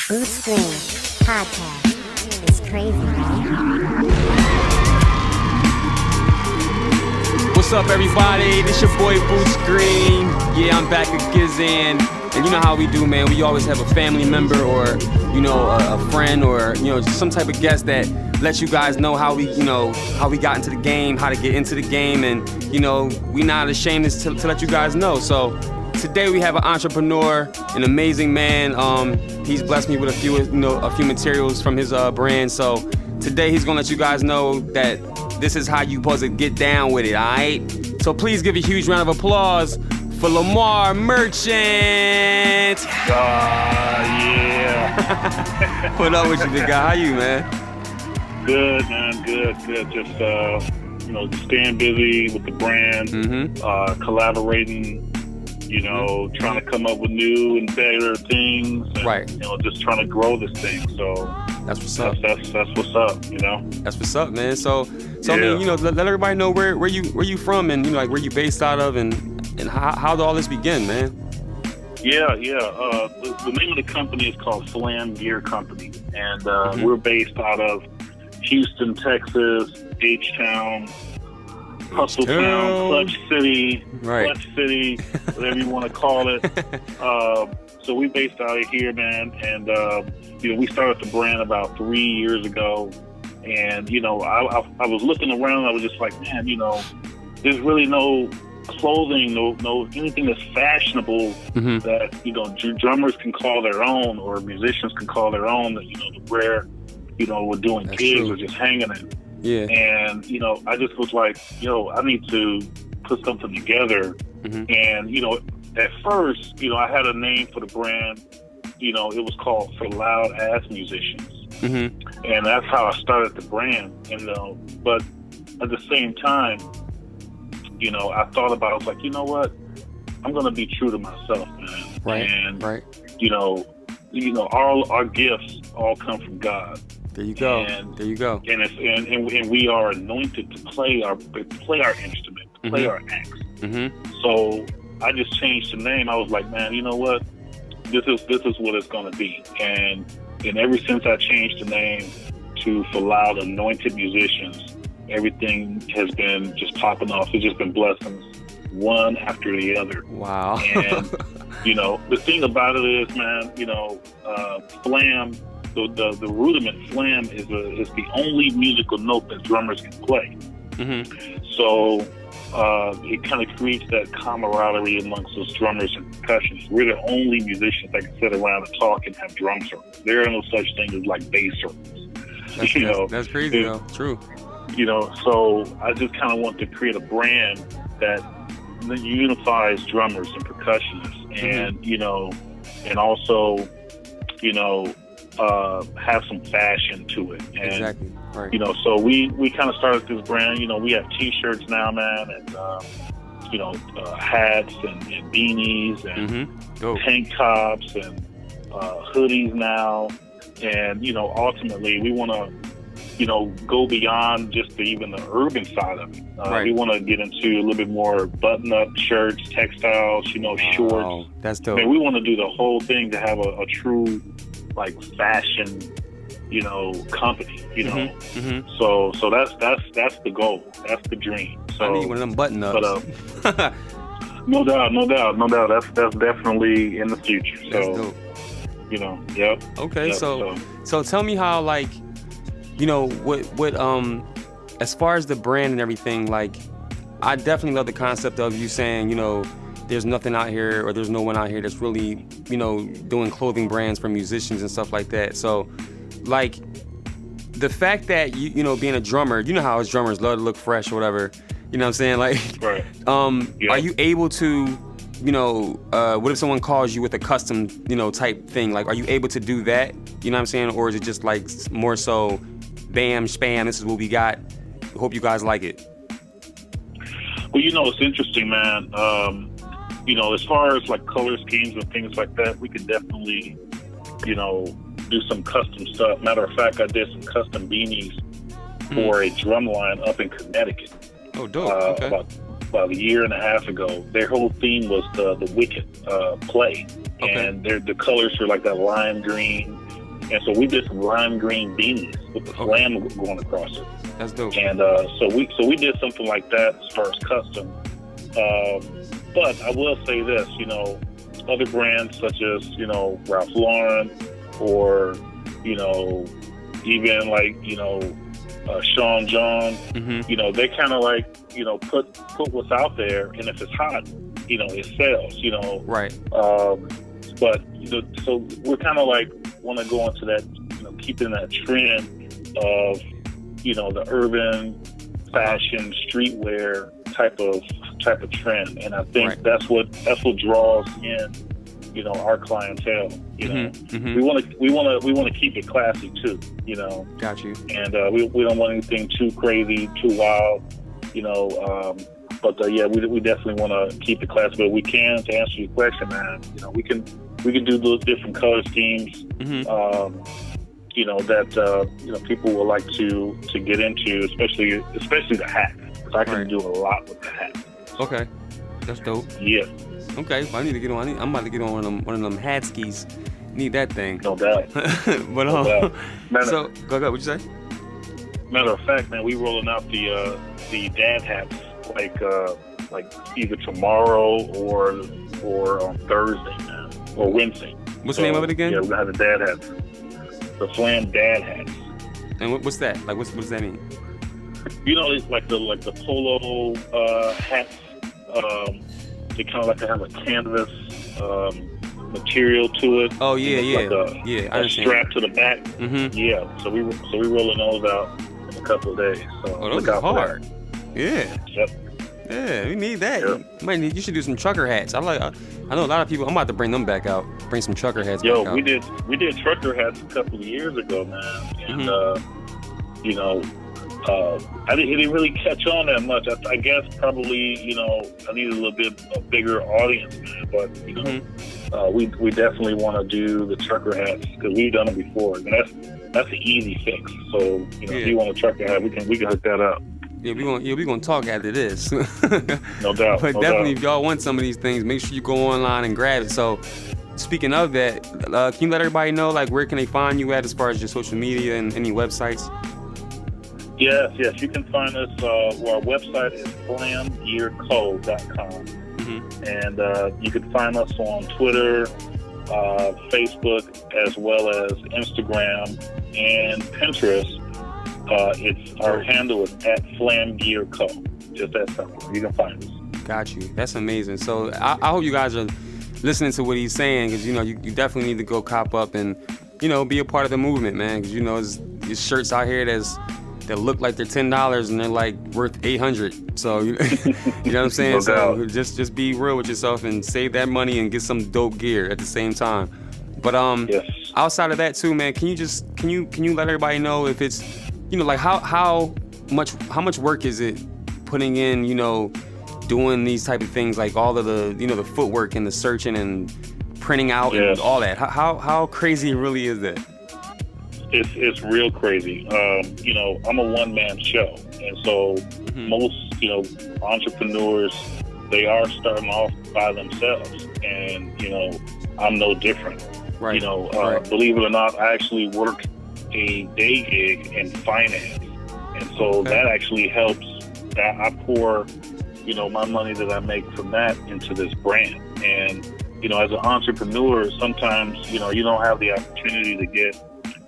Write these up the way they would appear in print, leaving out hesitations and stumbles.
Greene podcast is crazy, man. What's up, everybody? This your boy Greene. Yeah, I'm back again. And you know how we do, man. We always have a family member or, a friend or, just some type of guest that lets you guys know how we got into the game, how to get into the game. And, we not ashamed to let you guys know. So today we have an entrepreneur, an amazing man. He's blessed me with a few materials from his brand. So today he's gonna let you guys know that this is how you supposed to get down with it, all right? So please give a huge round of applause for Lamar Merchant. Yeah. What up with you, big guy? How you, man? Good, man. Good. Just, staying busy with the brand, collaborating, trying to come up with new and better things. And, right. Just trying to grow this thing. So that's what's up. That's what's up, That's what's up, man. So yeah. I mean, let everybody know where you from and, where you based out of and how did all this begin, man? Yeah. The name of the company is called Flamgear Company, and we're based out of Houston, Texas, H-Town, Hustle Town, Clutch City, whatever you want to call it. So we based out of here, man, and we started the brand about 3 years ago, and I was looking around, I was just like, man, there's really no clothing, no anything that's fashionable that drummers can call their own or musicians can call their own. That to wear, we're doing that's gigs true. or just hanging in. Yeah. And I just was like, I need to put something together. And at first, I had a name for the brand. It was called For Loud Ass Musicians, and that's how I started the brand. And but at the same time, I thought about it. I was like, you know what? I'm gonna be true to myself, man. Right. And right. All our gifts all come from God. There you go. And we are anointed to play our instrument, to play our acts. So I just changed the name. I was like, man, you know what? This is what it's gonna be. And ever since I changed the name to For Loud Anointed Musicians, everything has been just popping off. It's just been blessings, one after the other. Wow. And the thing about it is, man, flam. The rudiment flam is the only musical note that drummers can play. So it kind of creates that camaraderie amongst those drummers and percussionists. We're the only musicians that can sit around and talk and have drum circles. There are no such things as like bass circles. That's crazy, though. True. So I just kind of want to create a brand that unifies drummers and percussionists, and and also have some fashion to it. And, exactly. Right. So we kind of started this brand. We have T-shirts now, man, and hats and beanies and tank tops and hoodies now. And ultimately, we want to go beyond just even the urban side of it. We want to get into a little bit more button-up shirts, textiles, shorts. That's dope. We want to do the whole thing to have a true fashion, company, So that's the goal. That's the dream. So I need one of them button-ups. But, no doubt. That's definitely in the future. That's so, dope. Yep. Okay, yep, so tell me how, what as far as the brand and everything, I definitely love the concept of you saying, there's nothing out here or there's no one out here that's really, doing clothing brands for musicians and stuff like that. So, the fact that being a drummer, how us drummers love to look fresh or whatever, you know what I'm saying? Right. Are you able to, what if someone calls you with a custom, type thing? Are you able to do that? You know what I'm saying? Or is it just more so, bam, spam, this is what we got. Hope you guys like it. Well, it's interesting, man. As far as color schemes and things like that, we could definitely, do some custom stuff. Matter of fact, I did some custom beanies for a drum line up in Connecticut. Oh, dope. Okay. About a year and a half ago. Their whole theme was the Wicked play. Okay. And the colors were like that lime green, And so we did some lime green beanies with the Flam going across it. That's dope. And so we did something like that as far as custom. But I will say this, you know, other brands such as, you know, Ralph Lauren or, you know, even like, you know, Sean John, you know, they kind of like, you know, put what's out there, and if it's hot, you know, it sells, you know. Right. But, you know, so we're kind of like want to go into that, you know, keeping that trend of, you know, the urban fashion streetwear type of trend, and I think that's what draws in, you know, our clientele. You know, we want to keep it classy too. You know, got you. And we don't want anything too crazy, too wild. You know, but yeah, we definitely want to keep it classy. But we can, to answer your question, man. You know, we can do those different color schemes. You know, that you know, people will like to get into, especially the hat. I can do a lot with the hat. Okay, that's dope. Yeah. Okay, well, I need to get on. I'm about to get on one of them hat skis. Need that thing. No doubt. But no doubt. So go. What'd you say? Matter of fact, man, we rolling out the dad hats like either tomorrow or on Thursday, man, or Wednesday. What's the name of it again? Yeah, we're gonna have the dad hats. The Flam dad hats. And what's that? Like, what does that mean? You know, it's like the polo hats. They kind of like to have a canvas material to it. Oh yeah, yeah, like a strap to the back. Yeah, so we rolling those out in a couple of days. So those are hard. Yeah. Yep. Yeah, we need that. Yep. You should do some trucker hats. I know a lot of people. I'm about to bring them back out. Bring some trucker hats back out. We did trucker hats a couple of years ago, man. And you know, it didn't really catch on that much. I guess probably, you know, I needed a little bit a bigger audience, man. But you know, we definitely want to do the trucker hats because we've done it before, and that's an easy fix. So you know, if you want a trucker hat, we can hook that up. Yeah, we gonna talk after this. No doubt. But definitely, if y'all want some of these things, make sure you go online and grab it. So, speaking of that, can you let everybody know, like, where can they find you at as far as your social media and any websites? Yes. You can find us. Our website is flamgearco.com, and you can find us on Twitter, Facebook, as well as Instagram and Pinterest. Our handle is at FlamGearCo. Just that simple. You can find us. Got you. That's amazing. So I hope you guys are listening to what he's saying, because you know you definitely need to go cop up and, you know, be a part of the movement, man. Because you know there's shirts out here that look like they're $10 and they're like worth $800. So you know what I'm saying. No so doubt. just be real with yourself and save that money and get some dope gear at the same time. But yes. Outside of that too, man, can you let everybody know if it's, you know, like how much work is it putting in, you know, doing these type of things, like all of the, you know, the footwork and the searching and printing out and all that. How crazy really is that? It's real crazy. You know, I'm a one-man show, and so most, you know, entrepreneurs, they are starting off by themselves, and you know, I'm no different. Right. You know, believe it or not, I actually work a day gig in finance, and so that actually helps. That I pour, you know, my money that I make from that into this brand. And you know, as an entrepreneur, sometimes, you know, you don't have the opportunity to get,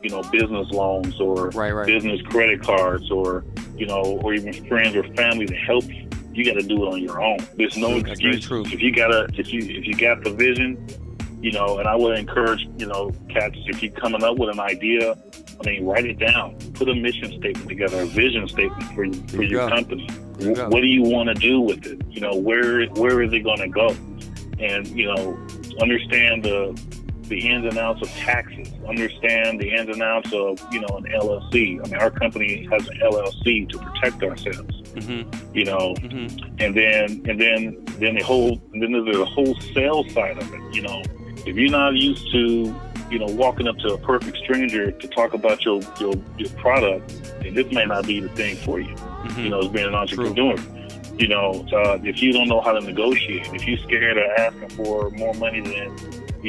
you know, business loans or business credit cards, or you know, or even friends or family to help you. You got to do it on your own. There's no excuse. If you got the vision, you know, and I would encourage, you know, cats, if you're coming up with an idea, I mean, write it down. Put a mission statement together, a vision statement for your company. What do you want to do with it? You know, where is it going to go? And, you know, understand the ins and outs of taxes. Understand the ins and outs of, you know, an LLC. I mean, our company has an LLC to protect ourselves. You know, and then there's a whole sales side of it. You know, if you're not used to, you know, walking up to a perfect stranger to talk about your product, then this may not be the thing for you. You know, as being an entrepreneur. You know, if you don't know how to negotiate, if you're scared of asking for more money than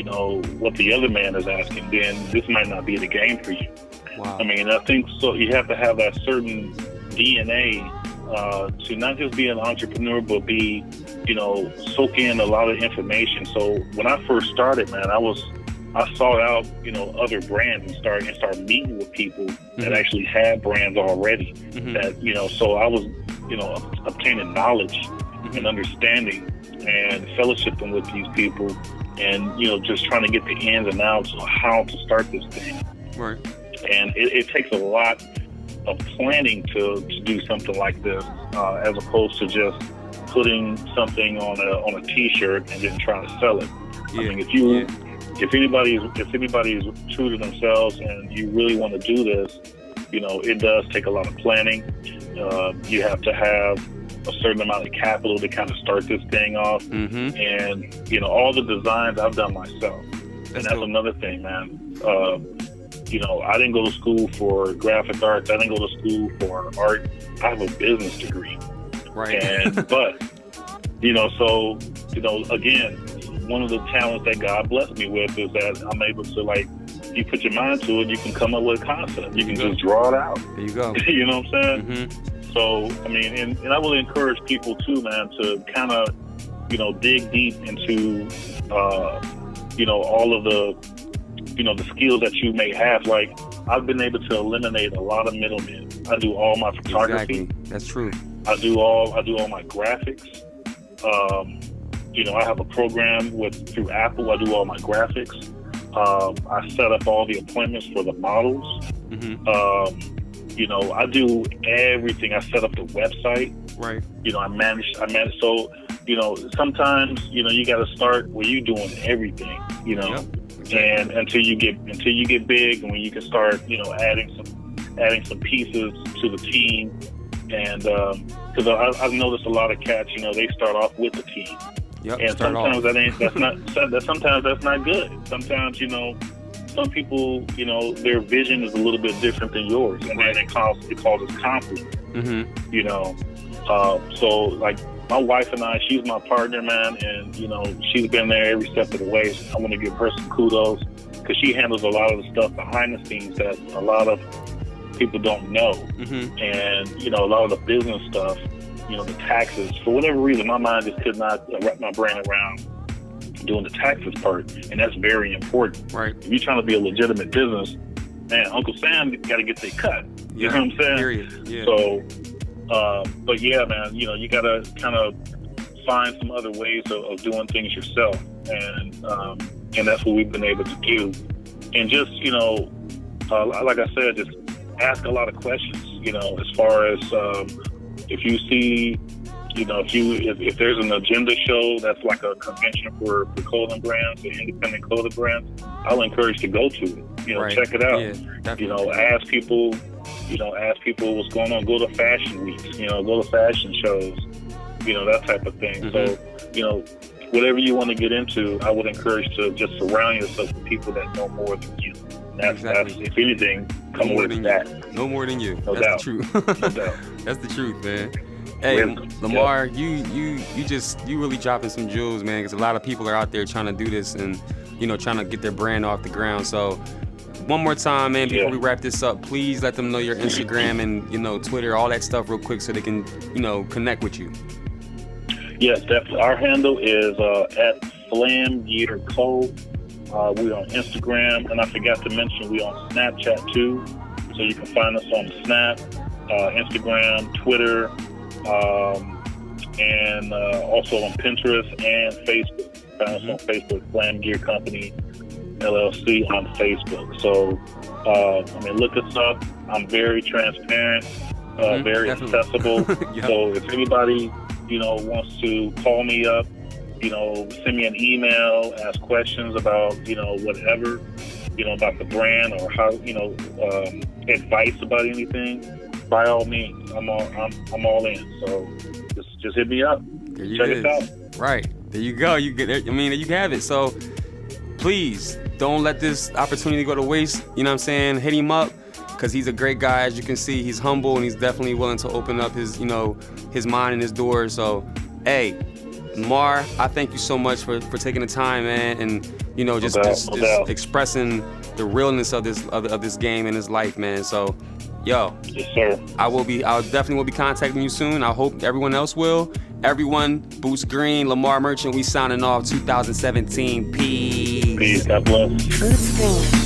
what the other man is asking, then this might not be the game for you. Wow. I mean, I think so. You have to have that certain DNA to not just be an entrepreneur, but be, soak in a lot of information. So when I first started, man, I sought out, other brands and started meeting with people that actually had brands already. That, so I was, obtaining knowledge and understanding and fellowshipping with these people, and just trying to get the ins and outs of how to start this thing. Right. And it takes a lot of planning to do something like this, as opposed to just putting something on a T-shirt and then trying to sell it. Yeah. I mean, if anybody is true to themselves and you really want to do this, it does take a lot of planning. You have to have a certain amount of capital to kind of start this thing off. And all the designs I've done myself. That's another thing, man. I didn't go to school for graphic arts. I didn't go to school for art. I have a business degree. Right. But again, one of the talents that God blessed me with is that I'm able to, you put your mind to it, you can come up with a concept. You can just draw it out. There you go. You know what I'm saying? So, I mean, and I will encourage people too, man, to kind of, dig deep into, all of the, the skills that you may have. Like, I've been able to eliminate a lot of middlemen. I do all my photography. Exactly. That's true. I do all my graphics. I have a program through Apple. I do all my graphics. I set up all the appointments for the models. I do everything. I set up the website. Right. I manage. So, sometimes, you got to start where you're doing everything, Yep. And until you get big, and when you can start, adding some pieces to the team. And because I've noticed a lot of cats, they start off with the team. Yep, and sometimes sometimes that's not good. Sometimes, some people, their vision is a little bit different than yours, and then it causes conflict. So like my wife and I, she's my partner, man, and she's been there every step of the way. So I want to give her some kudos because she handles a lot of the stuff behind the scenes that a lot of people don't know, and a lot of the business stuff. The taxes, for whatever reason, my mind just could not wrap my brain around doing the taxes part, and that's very important. Right. If you're trying to be a legitimate business, man, Uncle Sam got to get their cut. You know what I'm saying? Period. Yeah. So, but yeah, man, you got to kind of find some other ways of doing things yourself, and that's what we've been able to do. And just, like I said, just ask a lot of questions. As far as if you see, if there's an agenda show that's like a convention for clothing brands, or independent clothing brands, I'll encourage to go to it. Check it out. Yeah, ask people what's going on. Go to fashion weeks. Go to fashion shows. That type of thing. So, whatever you want to get into, I would encourage to just surround yourself with people that know more than you. That's if anything, come with that. No more than you. No That's doubt. the truth. No doubt. That's the truth, man. Hey, Lamar, you really dropping some jewels, man, because a lot of people are out there trying to do this and, trying to get their brand off the ground. So one more time, man, before we wrap this up, please let them know your Instagram and, Twitter, all that stuff real quick so they can, connect with you. Yes, definitely. Our handle is at Flamgear Co. We're on Instagram, and I forgot to mention we're on Snapchat too. So you can find us on Snap, Instagram, Twitter, and also on Pinterest and Facebook. Find us on Facebook, Flamgear Company LLC on Facebook. So, look us up. I'm very transparent, very accessible. So if anybody, wants to call me up, send me an email, ask questions about, whatever, about the brand or how, advice about anything, by all means, I'm all in. So just hit me up. Check it out. Right. There you go. You get it. I mean, you have it. So please don't let this opportunity go to waste. You know what I'm saying? Hit him up because he's a great guy. As you can see, he's humble and he's definitely willing to open up his, his mind and his doors. So, hey, Lamar, I thank you so much for taking the time, man, and you know, just expressing the realness of this game and his life, man. So, yo, yes, sir. I'll definitely will be contacting you soon. I hope everyone else will. Everyone, Boots Greene, Lamar Merchant, we signing off 2017. Peace. Peace. God bless. Boots Greene.